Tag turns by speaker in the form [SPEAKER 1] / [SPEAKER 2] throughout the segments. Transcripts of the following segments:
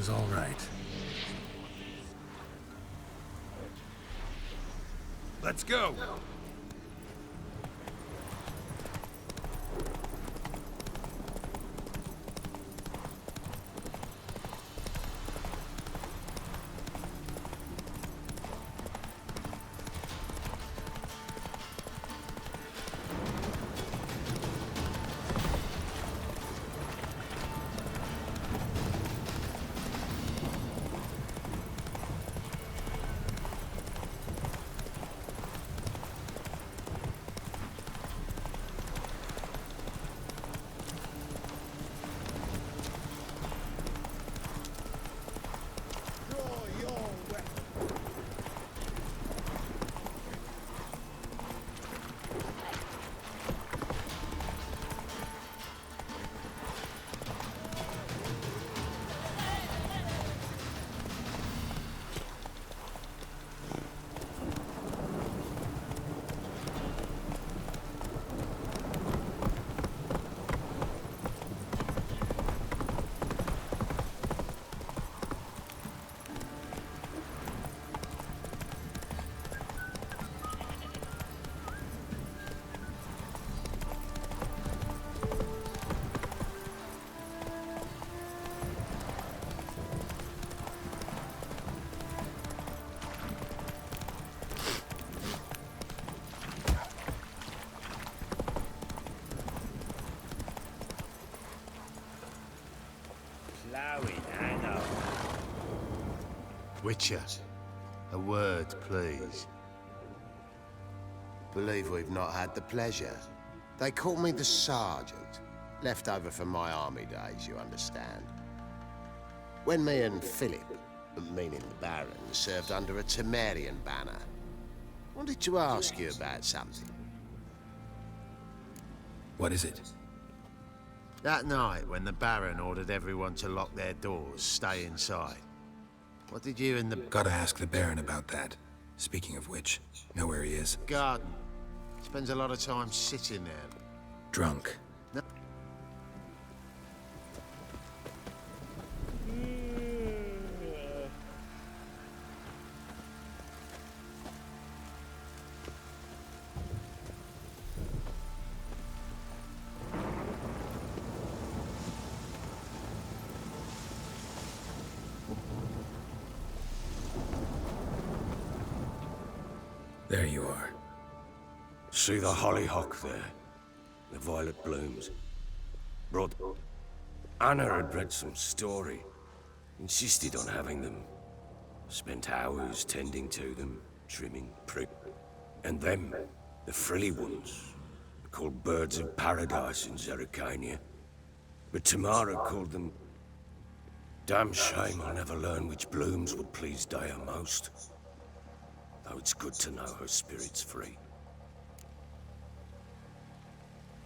[SPEAKER 1] was all right.
[SPEAKER 2] Let's go!
[SPEAKER 3] Witcher, a word, please. Believe we've not had the pleasure. They call me the Sergeant. Left over from my army days, you understand. When me and Philip, meaning the Baron, served under a Temerian banner. Wanted to ask you about something.
[SPEAKER 1] What is it?
[SPEAKER 3] That night when the Baron ordered everyone to lock their doors, stay inside. What did you and the...
[SPEAKER 1] Gotta ask the Baron about that. Speaking of which, know where he is?
[SPEAKER 3] Garden. Spends a lot of time sitting there.
[SPEAKER 1] Drunk.
[SPEAKER 3] No.
[SPEAKER 1] There you are.
[SPEAKER 2] See the hollyhock there? The violet blooms. Brought... Anna had read some story. Insisted on having them. Spent hours tending to them, trimming, prick. And them, the frilly ones, called birds of paradise in Zerrikania. But Tamara called them... Damn shame I'll never learn which blooms would please Dea most. Though it's good to know her spirit's free.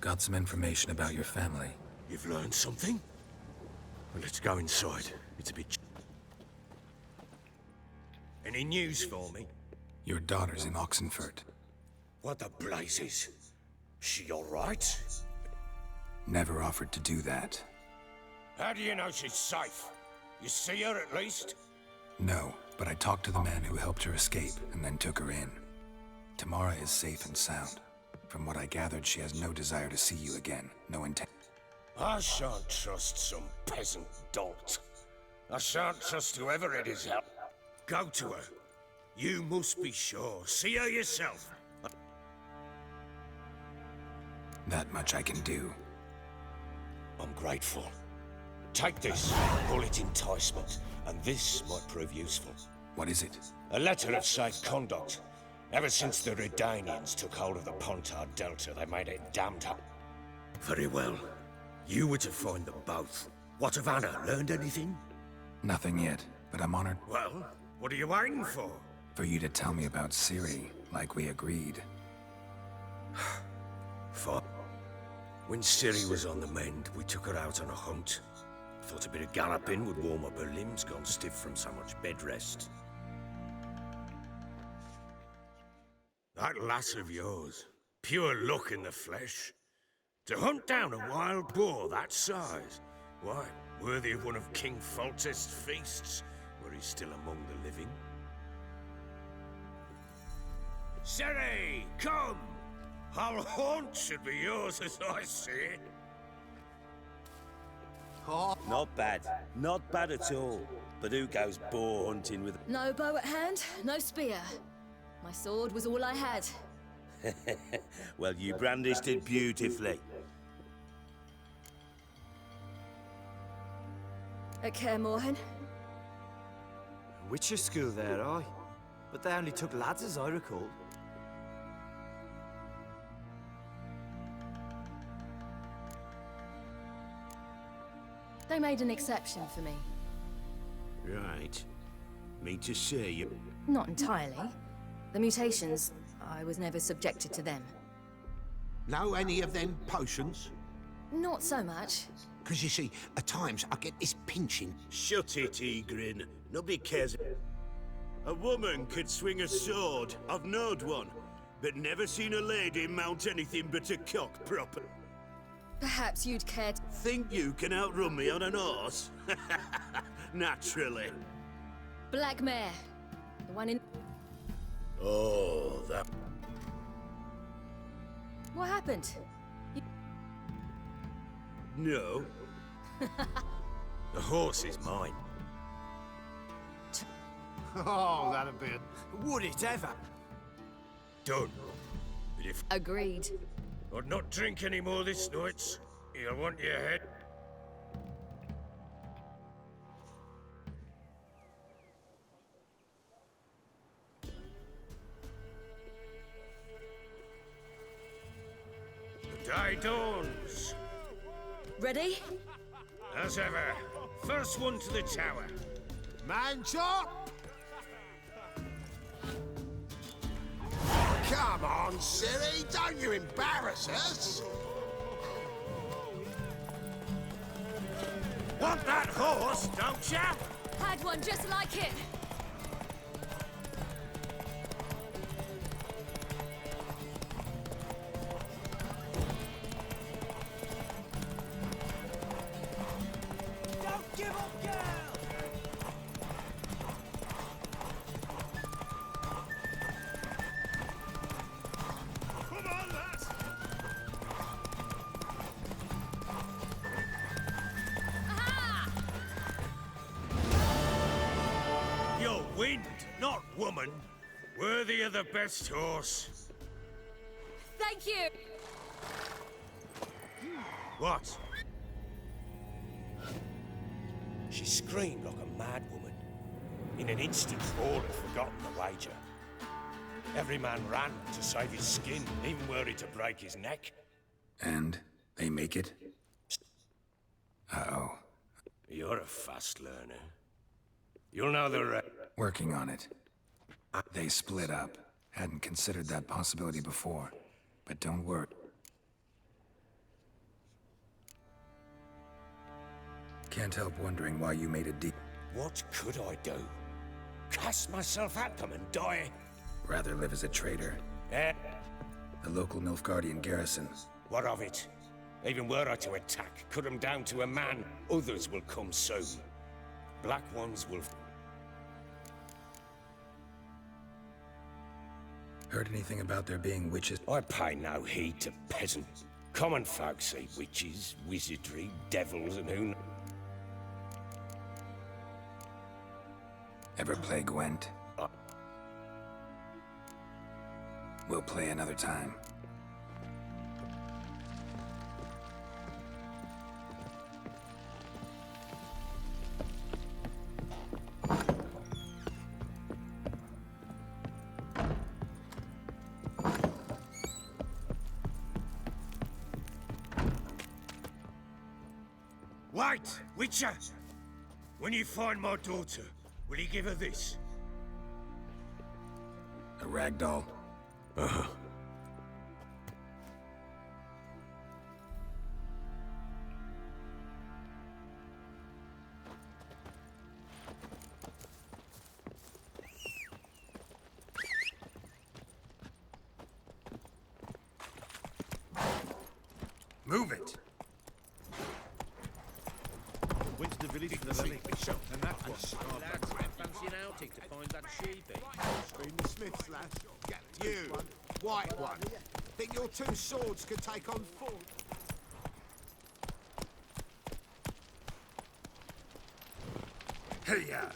[SPEAKER 1] Got some information about your family.
[SPEAKER 2] You've learned something? Well, let's go inside. It's a bit... Any news for me?
[SPEAKER 1] Your daughter's in Oxenfurt.
[SPEAKER 2] What the blazes? She all right?
[SPEAKER 1] Never offered to do that.
[SPEAKER 2] How do you know she's safe? You see her at least?
[SPEAKER 1] No, but I talked to the man who helped her escape and then took her in. Tamara is safe and sound. From what I gathered, she has no desire to see you again. No intent.
[SPEAKER 2] I shan't trust some peasant dolt. I shan't trust whoever it is help. Go to her. You must be sure. See her yourself.
[SPEAKER 1] That much I can do.
[SPEAKER 2] I'm grateful. Take this, call it enticement, and this might prove useful.
[SPEAKER 1] What is it?
[SPEAKER 2] A letter of safe conduct. Ever since the Redanians took hold of the Pontard Delta, they made it damned up. Very well. You were to find them both. What of Anna? Learned anything?
[SPEAKER 1] Nothing yet, but I'm honored.
[SPEAKER 2] Well, what are you waiting for?
[SPEAKER 1] For you to tell me about Ciri, like we agreed.
[SPEAKER 2] Fine. When Ciri was on the mend, we took her out on a hunt. Thought a bit of galloping would warm up her limbs, gone stiff from so much bed rest. That lass of yours, pure luck in the flesh. To hunt down a wild boar that size, why, worthy of one of King Foltest's feasts, were he still among the living. Sherry, come! Our haunt should be yours as I see it.
[SPEAKER 4] Not bad. Not bad at all. But who goes boar hunting with...
[SPEAKER 5] No bow at hand, no spear. My sword was all I had.
[SPEAKER 4] Well, you brandished it beautifully.
[SPEAKER 5] At Kaer Morhen?
[SPEAKER 6] Witcher school there, aye. But they only took lads as I recall.
[SPEAKER 5] They made an exception for me.
[SPEAKER 4] Right. Mean to say you...
[SPEAKER 5] Not entirely. The mutations, I was never subjected to them.
[SPEAKER 7] Know any of them potions?
[SPEAKER 5] Not so much.
[SPEAKER 7] Because you see, at times I get this pinching.
[SPEAKER 4] Shut it, Egrin. Nobody cares. A woman could swing a sword. I've knowed one. But never seen a lady mount anything but a cock proper.
[SPEAKER 5] Perhaps you'd care to...
[SPEAKER 4] Think you can outrun me on an horse? Naturally.
[SPEAKER 5] Black Mare. The one in...
[SPEAKER 4] Oh, that...
[SPEAKER 5] What happened?
[SPEAKER 4] No. The horse is mine.
[SPEAKER 7] Oh, that'd be it.
[SPEAKER 6] Would it ever?
[SPEAKER 2] Done. But if
[SPEAKER 5] Agreed.
[SPEAKER 2] I'd not drink any more this night, you'll want your head. The day dawns.
[SPEAKER 5] Ready?
[SPEAKER 2] As ever, first one to the tower.
[SPEAKER 3] Man chop! Come on, Siri, don't you embarrass us!
[SPEAKER 2] Want that horse, don't ya?
[SPEAKER 5] Had one just like it.
[SPEAKER 6] Don't give up, girl!
[SPEAKER 2] Come on, lads! You're wind, not woman. Worthy of the best horse.
[SPEAKER 5] Thank you.
[SPEAKER 2] What?
[SPEAKER 8] She screamed like a mad woman. In an instant, all had forgotten the wager. Every man ran to save his skin, even were he to break his neck.
[SPEAKER 1] And they make it? Uh-oh.
[SPEAKER 2] You're a fast learner. You'll know the
[SPEAKER 1] Working on it. They split up. Hadn't considered that possibility before. But don't worry. Can't help wondering why you made a deal.
[SPEAKER 8] What could I do? Cast myself at them and die?
[SPEAKER 1] Rather live as a traitor.
[SPEAKER 8] Eh?
[SPEAKER 1] The local Nilfgaardian garrison.
[SPEAKER 8] What of it? Even were I to attack, cut them down to a man, others will come soon. Black ones will...
[SPEAKER 1] Heard anything about there being witches?
[SPEAKER 8] I pay no heed to peasants. Common folk see witches, wizardry, devils, and who knows.
[SPEAKER 1] Ever play Gwent? We'll play another time.
[SPEAKER 2] Wait, Witcher! When you find my daughter, will you give her this?
[SPEAKER 1] A ragdoll?
[SPEAKER 2] Uh-huh.
[SPEAKER 1] Move it!
[SPEAKER 6] Winston
[SPEAKER 7] lass. You, white one. Think your two swords could take on four?
[SPEAKER 2] Hey, yeah.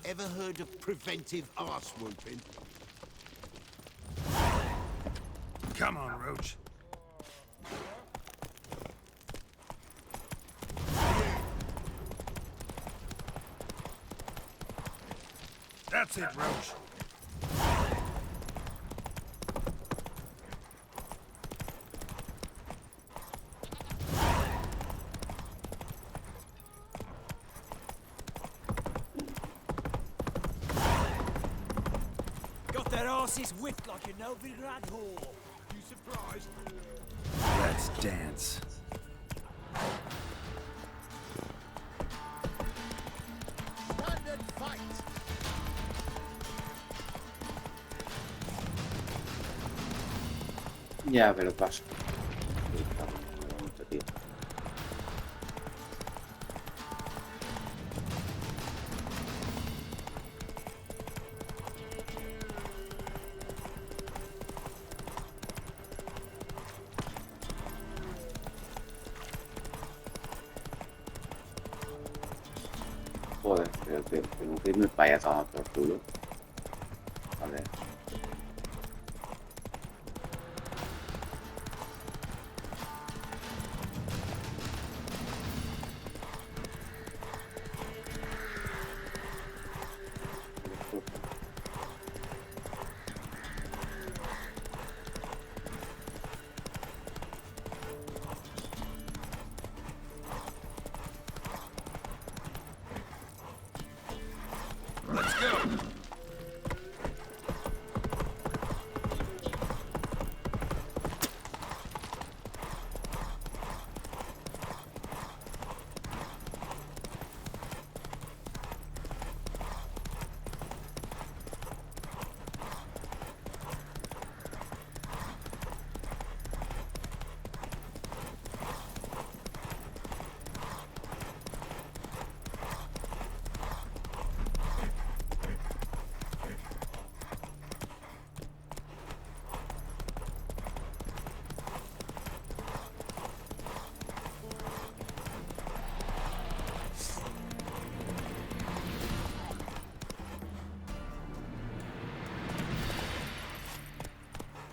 [SPEAKER 7] Ever heard of preventive arse whooping?
[SPEAKER 2] Come on, Roach. That's it, Roach.
[SPEAKER 6] Got their asses whipped like a Novigrad whore.
[SPEAKER 7] You surprised?
[SPEAKER 1] Let's dance.
[SPEAKER 3] Standard fight!
[SPEAKER 9] Ya, pero paso. Mucho, tío. Joder, pero tengo que irme para allá a tomar por culo. A ver.
[SPEAKER 2] Let's go.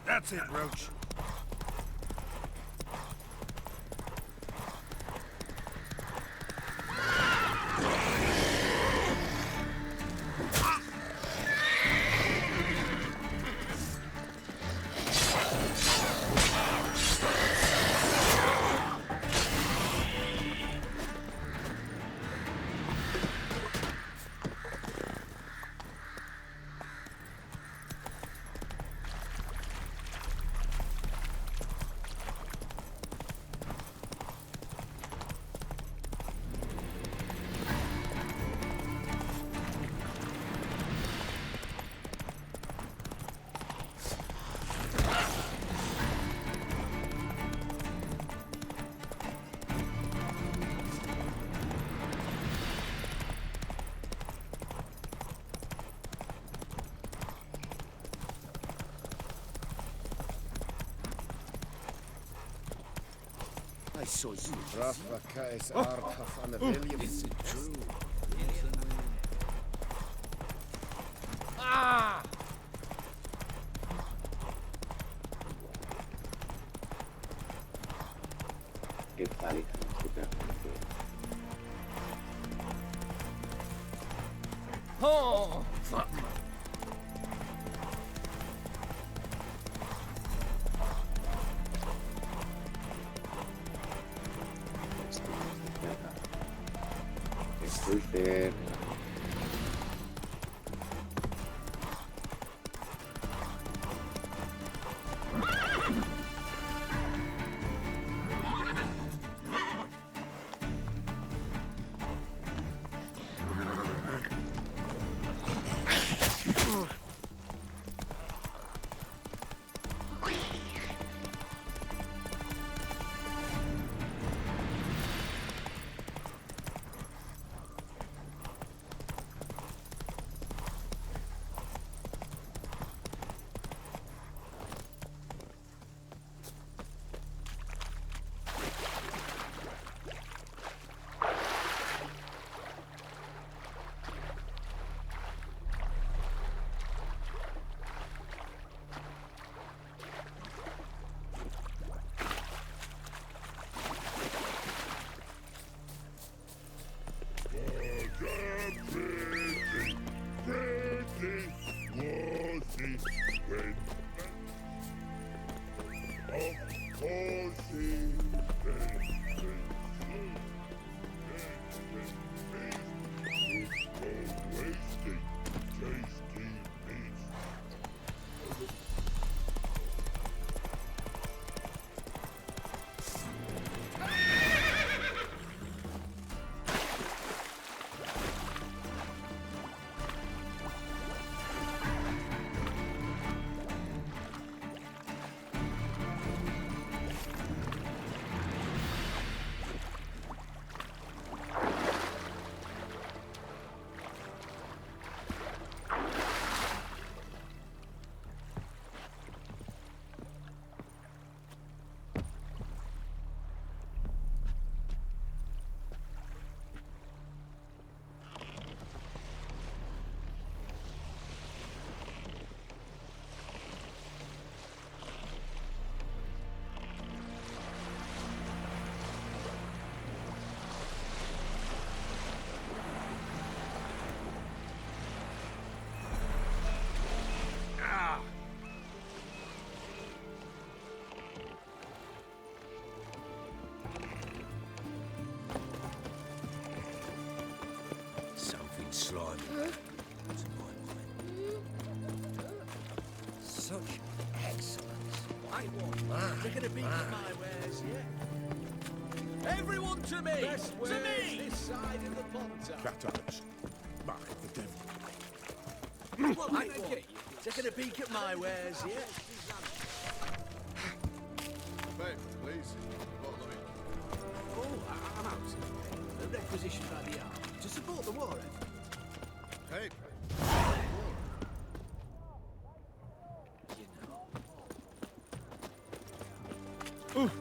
[SPEAKER 2] That's it, Roach.
[SPEAKER 6] saw you.
[SPEAKER 7] Is it true?
[SPEAKER 6] Ah!
[SPEAKER 9] Que pareja super.
[SPEAKER 6] Oh, fuck.
[SPEAKER 9] Exclusive.
[SPEAKER 2] Something slimy. To my mind. Such excellence.
[SPEAKER 7] I want. They're gonna be my wares, yeah? Everyone to me!
[SPEAKER 10] Best
[SPEAKER 7] To
[SPEAKER 10] wares
[SPEAKER 7] me!
[SPEAKER 10] this
[SPEAKER 7] side of the pond.
[SPEAKER 10] Cat Alex. Mark of the devil.
[SPEAKER 7] What I get you? Taking a peek at my wares, yeah?
[SPEAKER 10] Babe, please. What, Louis?
[SPEAKER 7] Oh, I'm out. A requisition by the arm to support the war effort.
[SPEAKER 10] Hey.
[SPEAKER 7] You know.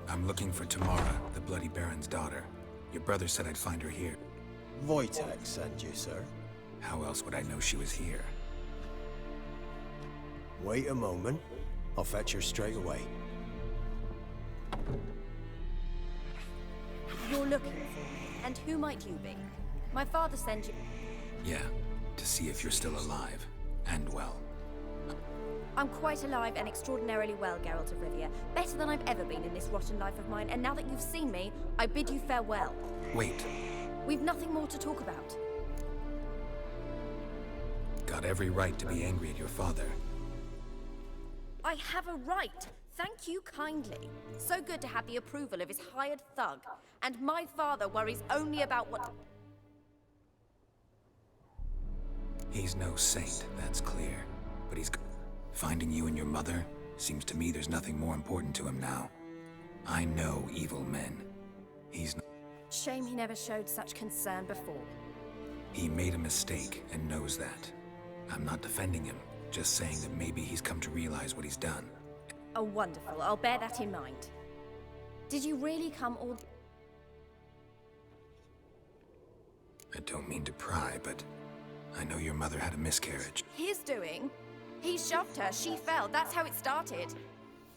[SPEAKER 1] I'm looking for Tamara, the Bloody Baron's daughter. Your brother said I'd find her here.
[SPEAKER 11] Wojtek sent you, sir.
[SPEAKER 1] How else would I know she was here?
[SPEAKER 11] Wait a moment. I'll fetch her straight away.
[SPEAKER 5] You're looking for me, and who might you be? My father sent you...
[SPEAKER 1] Yeah, to see if you're still alive. And well.
[SPEAKER 5] I'm quite alive and extraordinarily well, Geralt of Rivia. Better than I've ever been in this rotten life of mine, and now that you've seen me, I bid you farewell.
[SPEAKER 1] Wait.
[SPEAKER 5] We've nothing more to talk about.
[SPEAKER 1] Got every right to be angry at your father.
[SPEAKER 5] I have a right. Thank you kindly. So good to have the approval of his hired thug. And my father worries only about what...
[SPEAKER 1] He's no saint, that's clear. But he's... Finding you and your mother? Seems to me there's nothing more important to him now. I know evil men. He's not...
[SPEAKER 5] Shame he never showed such concern before.
[SPEAKER 1] He made a mistake and knows that. I'm not defending him, just saying that maybe he's come to realize what he's done.
[SPEAKER 5] Oh, wonderful. I'll bear that in mind. Did you really come all...
[SPEAKER 1] I don't mean to pry, but I know your mother had a miscarriage.
[SPEAKER 5] His doing? He shoved her, she fell, that's how it started.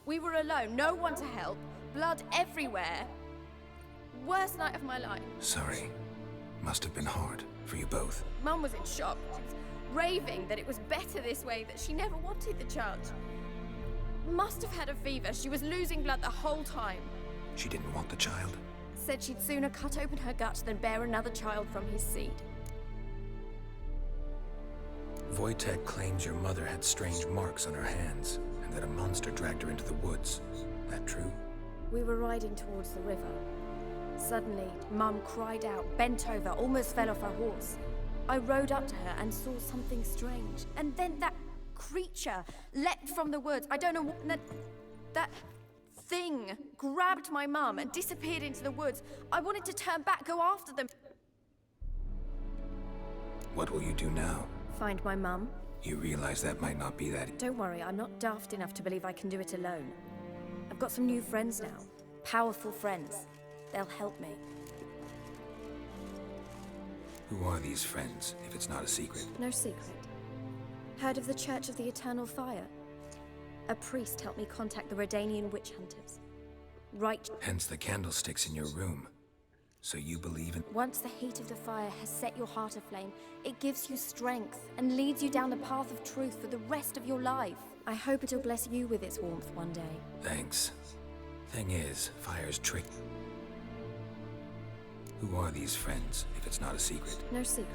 [SPEAKER 5] We were alone, no one to help, blood everywhere. Worst night of my life.
[SPEAKER 1] Sorry. Must have been hard for you both.
[SPEAKER 5] Mum was in shock. She was raving that it was better this way, that she never wanted the child. Must have had a fever. She was losing blood the whole time.
[SPEAKER 1] She didn't want the child?
[SPEAKER 5] Said she'd sooner cut open her gut than bear another child from his seed.
[SPEAKER 1] Wojtek claims your mother had strange marks on her hands, and that a monster dragged her into the woods. That true?
[SPEAKER 5] We were riding towards the river. Suddenly, Mum cried out, bent over, almost fell off her horse. I rode up to her and saw something strange. And then that creature leapt from the woods. I don't know what... That thing grabbed my mum and disappeared into the woods. I wanted to turn back, go after them.
[SPEAKER 1] What will you do now?
[SPEAKER 5] Find my mum.
[SPEAKER 1] You realize that might not be that...
[SPEAKER 5] Don't worry, I'm not daft enough to believe I can do it alone. I've got some new friends now. Powerful friends. They'll help me.
[SPEAKER 1] Who are these friends, if it's not a secret?
[SPEAKER 5] No secret. Heard of the Church of the Eternal Fire? A priest helped me contact the Redanian witch hunters. Right.
[SPEAKER 1] Hence the candlesticks in your room. So you believe in...
[SPEAKER 5] Once the heat of the fire has set your heart aflame, it gives you strength and leads you down the path of truth for the rest of your life. I hope it'll bless you with its warmth one day.
[SPEAKER 1] Thanks. Thing is, fire's trick. Who are these friends, if it's not a secret?
[SPEAKER 5] No secret.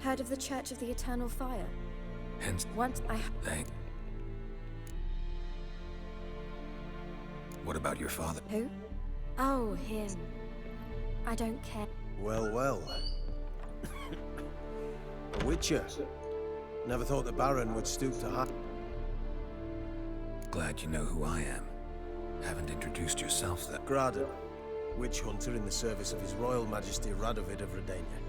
[SPEAKER 5] Heard of the Church of the Eternal Fire?
[SPEAKER 1] Hence...
[SPEAKER 5] Once I...
[SPEAKER 1] Thank... What about your father?
[SPEAKER 5] Who? Oh, him. I don't care.
[SPEAKER 11] Well, well. A witcher. Never thought the Baron would stoop to hide.
[SPEAKER 1] Glad you know who I am. Haven't introduced yourself, though.
[SPEAKER 11] Graden. Witch hunter in the service of His Royal Majesty Radovid of Redania.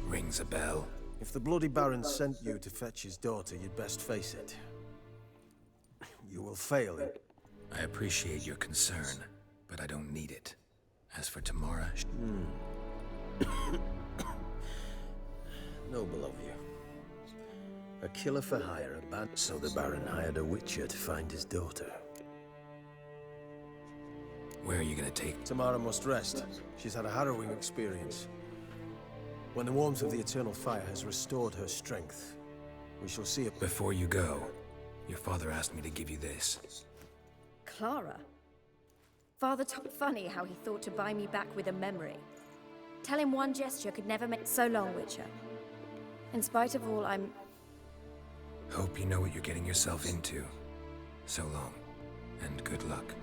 [SPEAKER 1] Rings a bell.
[SPEAKER 11] If the bloody Baron sent you to fetch his daughter, you'd best face it. You will fail it.
[SPEAKER 1] I appreciate your concern, but I don't need it. As for Tamara...
[SPEAKER 11] Noble of you. A killer for hire, a band... So the Baron hired a witcher to find his daughter.
[SPEAKER 1] Where are you gonna take...
[SPEAKER 11] Tamara must rest. She's had a harrowing experience. When the warmth of the Eternal Fire has restored her strength, we shall see it.
[SPEAKER 1] Before you go, your father asked me to give you this.
[SPEAKER 5] Clara? Father told funny how he thought to buy me back with a memory. Tell him one gesture could never make... So long, Witcher. In spite of all, I'm...
[SPEAKER 1] Hope you know what you're getting yourself into. So long, and good luck.